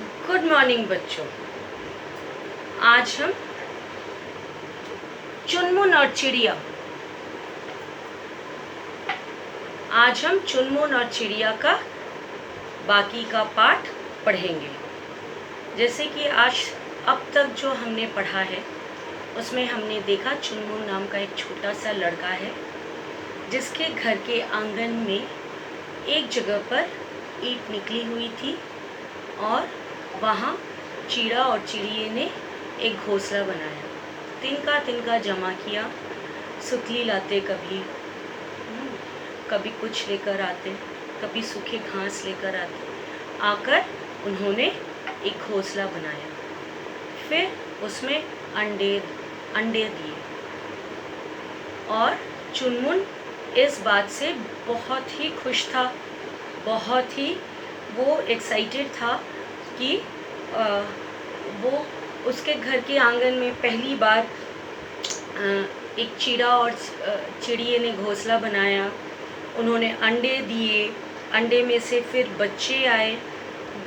Good morning बच्चों। आज हम चुनमुन और चिड़िया का बाकी का पाठ पढ़ेंगे। जैसे कि आज अब तक जो हमने पढ़ा है उसमें हमने देखा चुनमुन नाम का एक छोटा सा लड़का है जिसके घर के आंगन में एक जगह पर ईंट निकली हुई थी और वहाँ चिड़ा और चिड़िए ने एक घोंसला बनाया। तिनका तिनका जमा किया, सुतली लाते कभी कुछ लेकर आते, कभी सूखे घास लेकर आकर उन्होंने एक घोंसला बनाया। फिर उसमें अंडे दिए और चुनमुन इस बात से बहुत ही खुश था, बहुत ही वो एक्साइटेड था कि वो उसके घर के आंगन में पहली बार एक चिड़ा और चिड़िए ने घोंसला बनाया। उन्होंने अंडे दिए, अंडे में से फिर बच्चे आए।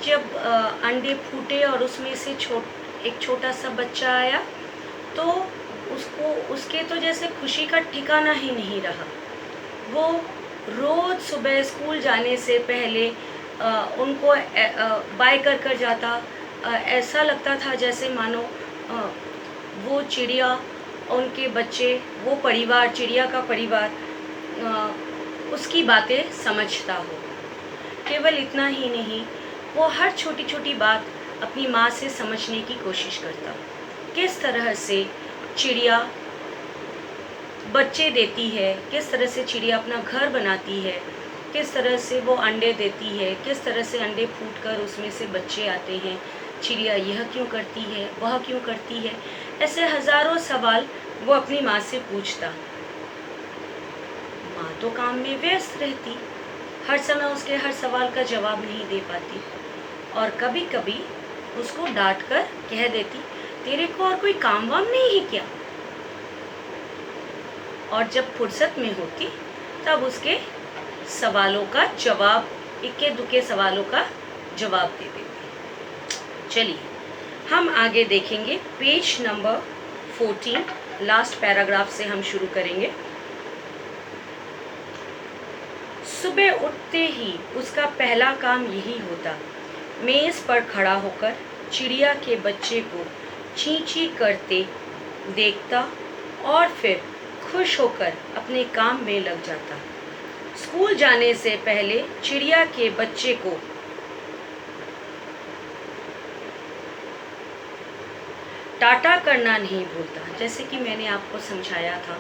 जब अंडे फूटे और उसमें से एक छोटा सा बच्चा आया तो उसके तो जैसे खुशी का ठिकाना ही नहीं रहा। वो रोज़ सुबह स्कूल जाने से पहले उनको बाय कर जाता। ऐसा लगता था जैसे मानो वो चिड़िया, उनके बच्चे, वो परिवार, चिड़िया का परिवार उसकी बातें समझता हो। केवल इतना ही नहीं, वो हर छोटी छोटी बात अपनी माँ से समझने की कोशिश करता। किस तरह से चिड़िया बच्चे देती है, किस तरह से चिड़िया अपना घर बनाती है, किस तरह से वो अंडे देती है, किस तरह से अंडे फूटकर उसमें से बच्चे आते हैं। चिड़िया यह क्यों करती है, वह क्यों करती है, ऐसे हज़ारों सवाल वो अपनी माँ से पूछता। माँ तो काम में व्यस्त रहती, हर समय उसके हर सवाल का जवाब नहीं दे पाती और कभी कभी उसको डांट कर कह देती, तेरे को और कोई काम वाम नहीं है क्या। और जब फुर्सत में होती तब उसके सवालों का जवाब, इक्के दुक्के सवालों का जवाब दे देती। चलिए हम आगे देखेंगे। पेज नंबर 14 लास्ट पैराग्राफ से हम शुरू करेंगे। सुबह उठते ही उसका पहला काम यही होता, मेज़ पर खड़ा होकर चिड़िया के बच्चे को ची ची करते देखता और फिर खुश होकर अपने काम में लग जाता। स्कूल जाने से पहले चिड़िया के बच्चे को टाटा करना नहीं भूलता। जैसे कि मैंने आपको समझाया था,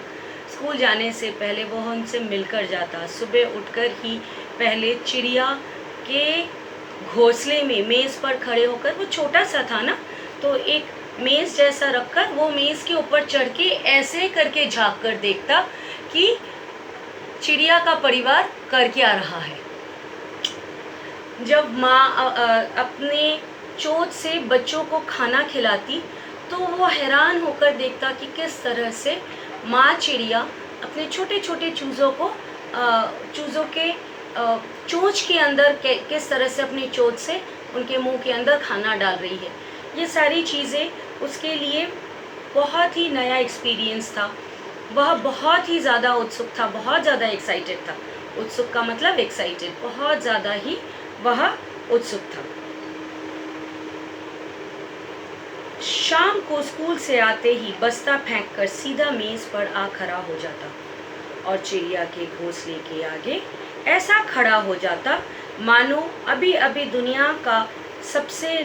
स्कूल जाने से पहले वो उनसे मिलकर जाता। सुबह उठकर ही पहले चिड़िया के घोंसले में मेज़ पर खड़े होकर, वो छोटा सा था ना, तो एक मेज़ जैसा रखकर वो मेज़ के ऊपर चढ़ के ऐसे करके झाँक कर देखता कि चिड़िया का परिवार कर क्या रहा है। जब माँ अपने चोंच से बच्चों को खाना खिलाती तो वो हैरान होकर देखता कि किस तरह से माँ चिड़िया अपने छोटे छोटे चूज़ों के चोंच के अंदर किस तरह से अपनी चोंच से उनके मुंह के अंदर खाना डाल रही है। ये सारी चीज़ें उसके लिए बहुत ही नया एक्सपीरियंस था। वह बहुत ही ज़्यादा उत्सुक था, बहुत ज़्यादा एक्साइटेड था। उत्सुक का मतलब एक्साइटेड, बहुत ज़्यादा ही वह उत्सुक था। शाम को स्कूल से आते ही बस्ता फेंककर सीधा मेज़ पर आ खड़ा हो जाता और चिड़िया के घोंसले के आगे ऐसा खड़ा हो जाता मानो अभी अभी दुनिया का सबसे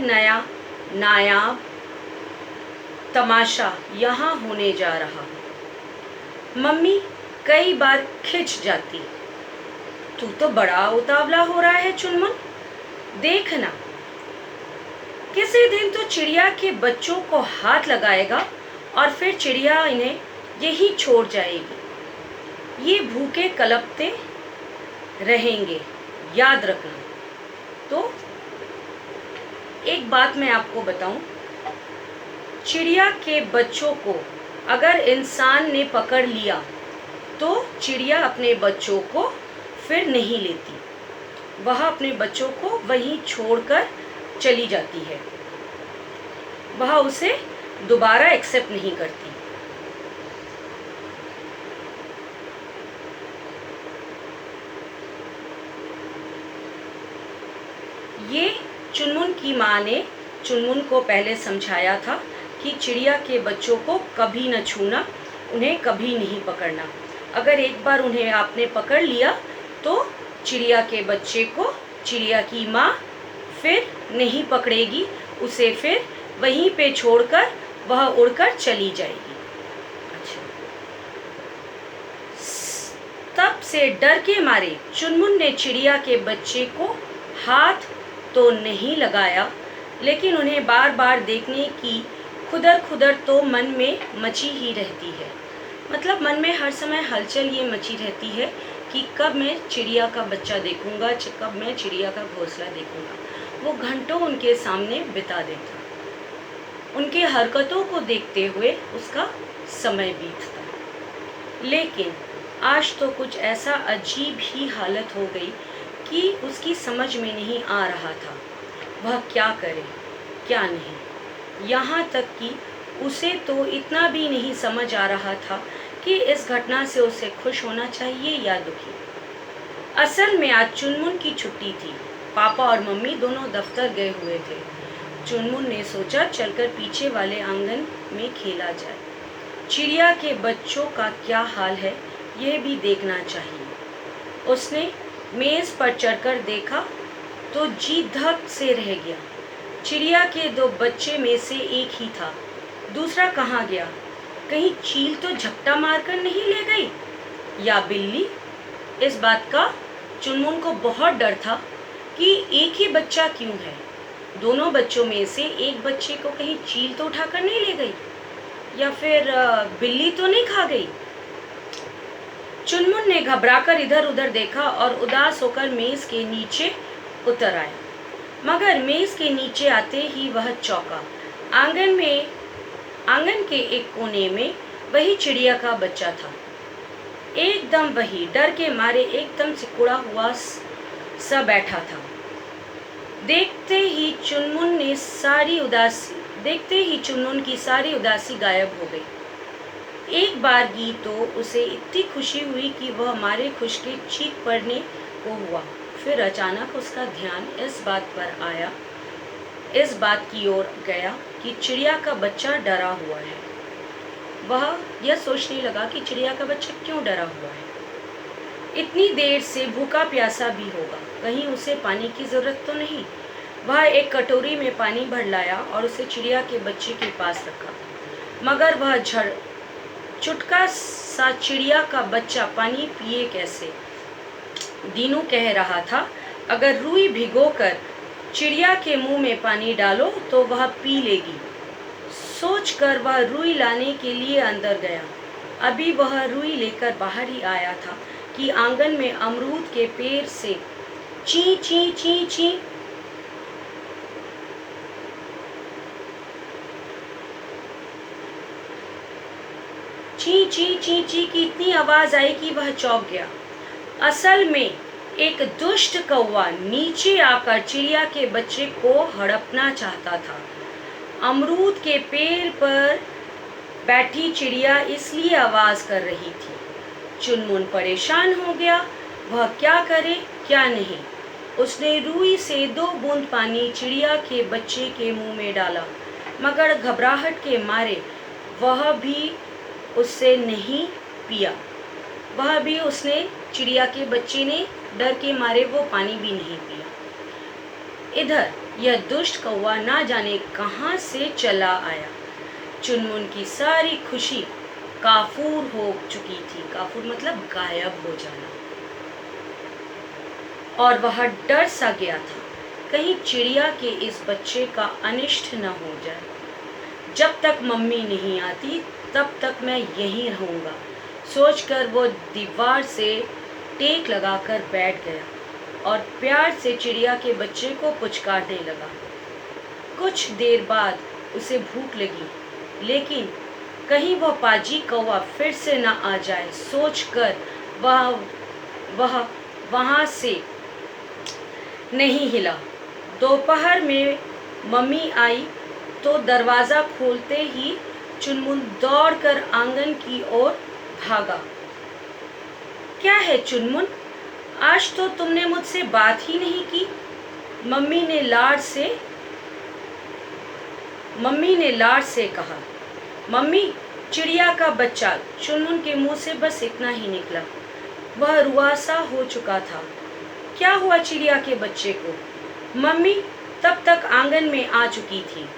नायाब तमाशा यहाँ होने जा रहा हो। मम्मी कई बार खिंच जाती, तू तो बड़ा उतावला हो रहा है चुनमुन, देखना किसी दिन तो चिड़िया के बच्चों को हाथ लगाएगा और फिर चिड़िया इन्हें यही छोड़ जाएगी। ये भूखे कलपते रहेंगे, याद रखना। तो एक बात मैं आपको बताऊं, चिड़िया के बच्चों को अगर इंसान ने पकड़ लिया तो चिड़िया अपने बच्चों को फिर नहीं लेती। वह अपने बच्चों को वहीं छोड़कर चली जाती है। वह उसे दोबारा एक्सेप्ट नहीं करती। ये चुनमुन की माँ ने चुनमुन को पहले समझाया था कि चिड़िया के बच्चों को कभी न छूना, उन्हें कभी नहीं पकड़ना। अगर एक बार उन्हें आपने पकड़ लिया तो चिड़िया के बच्चे को चिड़िया की माँ फिर नहीं पकड़ेगी, उसे फिर वहीं पे छोड़कर वह उड़कर चली जाएगी। अच्छा, तब से डर के मारे चुनमुन ने चिड़िया के बच्चे को हाथ तो नहीं लगाया, लेकिन उन्हें बार बार देखने की खुदर खुदर तो मन में मची ही रहती है। मतलब मन में हर समय हलचल ये मची रहती है कि कब मैं चिड़िया का बच्चा देखूंगा, कब मैं चिड़िया का घोंसला देखूंगा। वो घंटों उनके सामने बिता देता, उनके हरकतों को देखते हुए उसका समय बीतता। लेकिन आज तो कुछ ऐसा अजीब ही हालत हो गई कि उसकी समझ में नहीं आ रहा था वह क्या करे क्या नहीं। यहाँ तक कि उसे तो इतना भी नहीं समझ आ रहा था कि इस घटना से उसे खुश होना चाहिए या दुखी। असल में आज चुनमुन की छुट्टी थी। पापा और मम्मी दोनों दफ्तर गए हुए थे। चुनमुन ने सोचा चलकर पीछे वाले आंगन में खेला जाए। चिड़िया के बच्चों का क्या हाल है यह भी देखना चाहिए। उसने मेज पर चढ़कर देखा तो जी धक से रह गया। चिड़िया के 2 बच्चे में से एक ही था, दूसरा कहाँ गया? कहीं चील तो झपटा मारकर नहीं ले गई या बिल्ली? इस बात का चुनमुन को बहुत डर था कि एक ही बच्चा क्यों है, दोनों बच्चों में से एक बच्चे को कहीं चील तो उठाकर नहीं ले गई या फिर बिल्ली तो नहीं खा गई। चुनमुन ने घबराकर इधर उधर देखा और उदास होकर मेज के नीचे उतर आया, मगर मेज के नीचे आते ही वह चौंका। आंगन के एक कोने में वही चिड़िया का बच्चा था, एकदम वही, डर के मारे एकदम सिकुड़ा हुआ सा बैठा था। देखते ही चुनमुन की सारी उदासी गायब हो गई। एक बार की तो उसे इतनी खुशी हुई कि वह मारे खुश के चीख पड़ने को हुआ। फिर अचानक उसका ध्यान इस बात की ओर गया कि चिड़िया का बच्चा डरा हुआ है। वह यह सोचने लगा कि चिड़िया का बच्चा क्यों डरा हुआ है, इतनी देर से भूखा प्यासा भी होगा, कहीं उसे पानी की जरूरत तो नहीं। वह एक कटोरी में पानी भर लाया और उसे चिड़िया के बच्चे के पास रखा, मगर वह चुटका सा चिड़िया का बच्चा पानी पिए कैसे? दीनू कह रहा था, अगर रुई भिगोकर चिड़िया के मुंह में पानी डालो तो वह पी लेगी। सोचकर वह रुई लाने के लिए अंदर गया। अभी वह रुई लेकर बाहर ही आया था कि आंगन में अमरूद के पेड़ से ची ची ची ची ची ची ची ची की इतनी आवाज आई कि वह चौंक गया। असल में एक दुष्ट कौवा नीचे आकर चिड़िया के बच्चे को हड़पना चाहता था। अमरूद के पेड़ पर बैठी चिड़िया इसलिए आवाज कर रही थी। चुनमुन परेशान हो गया, वह क्या करे क्या नहीं। उसने रुई से 2 बूंद पानी चिड़िया के बच्चे के मुंह में डाला, मगर घबराहट के मारे वह भी उससे नहीं पिया। उसने चिड़िया के बच्चे ने डर के मारे वो पानी भी नहीं पिया। इधर यह दुष्ट कौवा ना जाने कहां से चला आया। चुनमुन की सारी खुशी काफूर हो चुकी थी। काफूर मतलब गायब हो जाना। और वह डर सा गया था, कहीं चिड़िया के इस बच्चे का अनिष्ट न हो जाए। जब तक मम्मी नहीं आती तब तक मैं यहीं रहूंगा, सोचकर वो दीवार से टेक लगाकर बैठ गया और प्यार से चिड़िया के बच्चे को पुचकारने लगा। कुछ देर बाद उसे भूख लगी, लेकिन कहीं वह पाजी कौवा फिर से न आ जाए सोचकर वह वहां से नहीं हिला। दोपहर में मम्मी आई तो दरवाज़ा खोलते ही चुनमुन दौड़कर आंगन की ओर भागा। क्या है चुनमुन, आज तो तुमने मुझसे बात ही नहीं की। मम्मी ने लाड से कहा। मम्मी, चिड़िया का बच्चा। चुनमुन के मुंह से बस इतना ही निकला। वह रुआसा हो चुका था। क्या हुआ चिड़िया के बच्चे को? मम्मी तब तक आंगन में आ चुकी थी।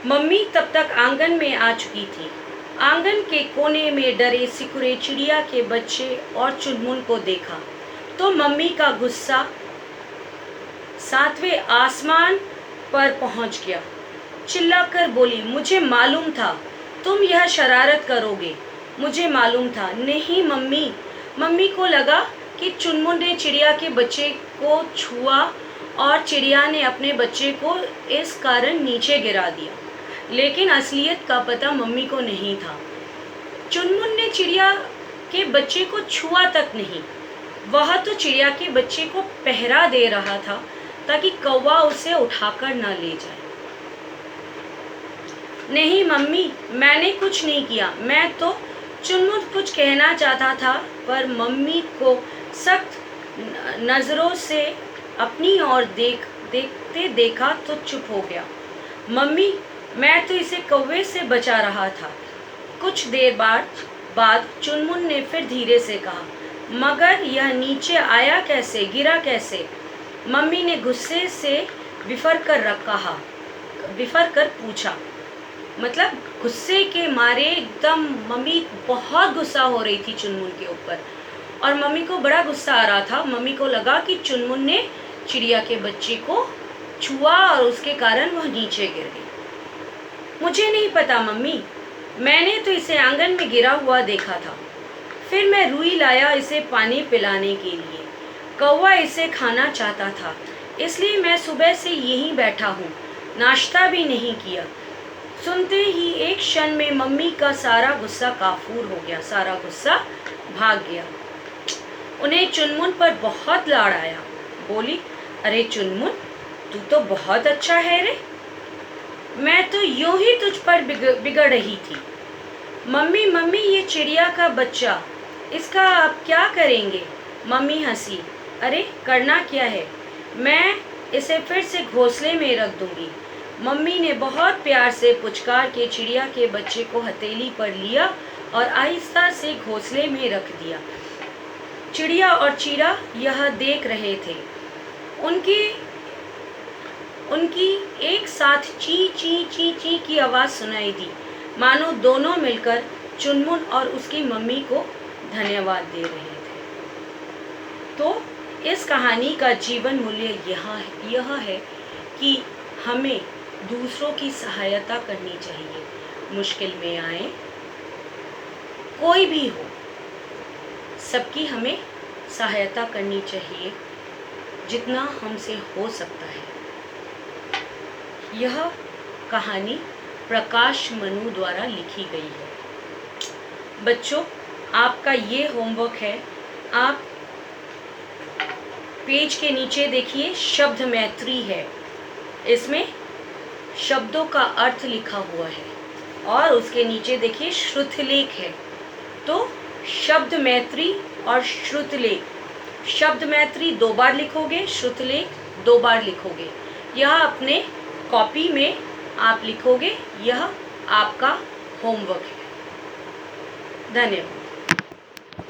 मम्मी तब तक आंगन में आ चुकी थी। आंगन के कोने में डरे सिकुड़े चिड़िया के बच्चे और चुनमुन को देखा तो मम्मी का गुस्सा 7वें आसमान पर पहुंच गया। चिल्लाकर बोली, मुझे मालूम था तुम यह शरारत करोगे। मुझे मालूम था। नहीं मम्मी। मम्मी को लगा कि चुनमुन ने चिड़िया के बच्चे को छुआ और चिड़िया ने अपने बच्चे को इस कारण नीचे गिरा दिया। लेकिन असलियत का पता मम्मी को नहीं था। चुनमुन ने चिड़िया के बच्चे को छुआ तक नहीं, वह तो चिड़िया के बच्चे को पहरा दे रहा था ताकि कौवा उसे उठाकर न ले जाए। नहीं मम्मी, मैंने कुछ नहीं किया। मैं तो चुनमुन कुछ कहना चाहता था पर मम्मी को सख्त नज़रों से अपनी ओर देखते देखा तो चुप हो गया। मम्मी, मैं तो इसे कौवे से बचा रहा था। कुछ देर बाद चुनमुन ने फिर धीरे से कहा, मगर यह नीचे आया कैसे, गिरा कैसे? मम्मी ने गुस्से से बिफर कर पूछा। मतलब गुस्से के मारे एकदम मम्मी बहुत गुस्सा हो रही थी चुनमुन के ऊपर और मम्मी को बड़ा गुस्सा आ रहा था। मम्मी को लगा कि चुनमुन ने चिड़िया के बच्चे को छुआ और उसके कारण वह नीचे गिर गई। मुझे नहीं पता मम्मी, मैंने तो इसे आंगन में गिरा हुआ देखा था। फिर मैं रुई लाया इसे पानी पिलाने के लिए। कौवा इसे खाना चाहता था, इसलिए मैं सुबह से यहीं बैठा हूँ, नाश्ता भी नहीं किया। सुनते ही एक क्षण में मम्मी का सारा गुस्सा काफूर हो गया, सारा गुस्सा भाग गया। उन्हें चुनमुन पर बहुत लाड़ आया। बोली, अरे चुनमुन, तू तो बहुत अच्छा है रे। मैं तो यूं ही तुझ पर बिगड़ रही थी। मम्मी, ये चिड़िया का बच्चा, इसका आप क्या करेंगे? मम्मी हंसी। अरे करना क्या है, मैं इसे फिर से घोंसले में रख दूंगी। मम्मी ने बहुत प्यार से पुचकार के चिड़िया के बच्चे को हथेली पर लिया और आहिस्ता से घोंसले में रख दिया। चिड़िया और चीरा यह देख रहे थे। उनकी एक साथ ची ची ची ची की आवाज़ सुनाई दी, मानो दोनों मिलकर चुनमुन और उसकी मम्मी को धन्यवाद दे रहे थे। तो इस कहानी का जीवन मूल्य यह है कि हमें दूसरों की सहायता करनी चाहिए। मुश्किल में आए, कोई भी हो, सबकी हमें सहायता करनी चाहिए जितना हमसे हो सकता है। यह कहानी प्रकाश मनु द्वारा लिखी गई है। बच्चों, आपका ये होमवर्क है। आप पेज के नीचे देखिए, शब्द मैत्री है, इसमें शब्दों का अर्थ लिखा हुआ है और उसके नीचे देखिए श्रुतलेख है। तो शब्द मैत्री और श्रुतलेख, शब्द मैत्री 2 बार लिखोगे, श्रुतलेख 2 बार लिखोगे। यह अपने कॉपी में आप लिखोगे, यह आपका होमवर्क है। धन्यवाद।